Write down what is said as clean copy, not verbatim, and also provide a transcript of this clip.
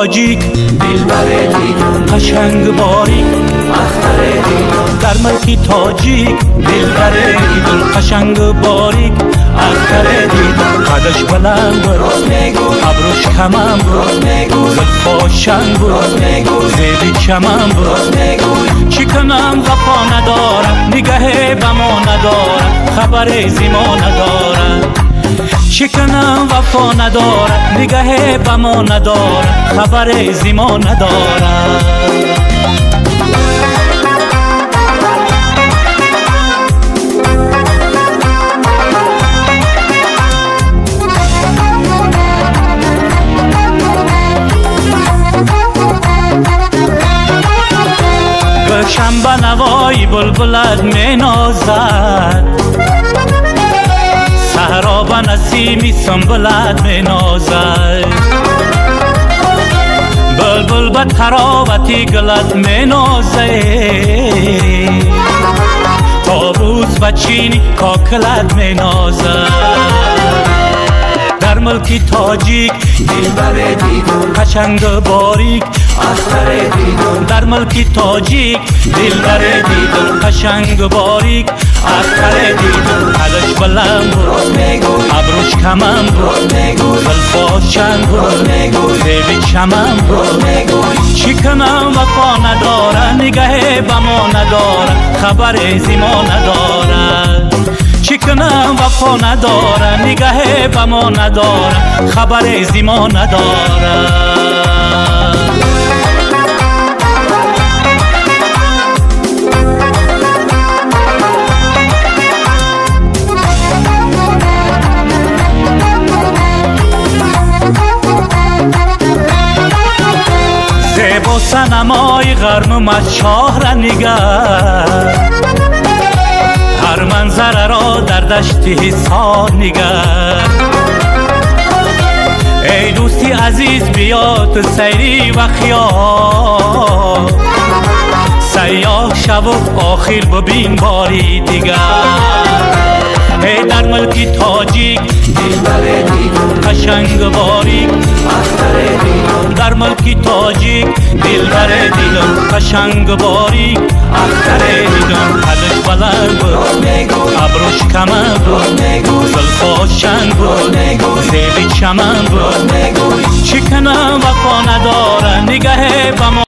تاجیک دلبر دیدم قشنگ باریک اختر دیدم در ملک تاجیک دلبر دیدم قشنگ باریک اختر دیدم قدش بلند بود ابروش کمم بود زلفاشن بود زیبی چمم بود چی کنم وفا ندارم نگه بما ندارم خبر زیما ندارم چی کنم وفا ندارم نگه بما ندارم خبر زیما ندارم شنبه نوای بلبلت می نازد صحرا و نسیمی سنبلت می نازد بلبل به تراوتی گلت می نازد تابوس و چینی کاکلت می نازد در ملک تاجیک دلبر دیدم قشنگ باریک اختر دیدم در ملک تاجیک دلبر دیدم قشنگ باریک اختر دیدم قدش بلند بود ابروش کمم بود زلفاشن بود زیبی چمم بود چی کنم وفا نداره نگه بما نداره خبر زیما نداره چی کنم وفا نداره نگه بما نداره خبر زیما نداره زیبا سنمای غرم شاه را نگر هر منظره را در دشت حصار نگر ای دوستی عزیز بیا تو سیری و خیال سیاه شو و آخر ببین باری دیگر ای در ملک تاجیک دلبر دیدم قشنگ باریک اختر دیدم در ملک تاجیک دلبر دیدم قشنگ باریک اختر دیدم قدش بلند بود ابروش کمم بود زلفاشن بود زیبی چمن بود چی کنم وفا نداره نگه بما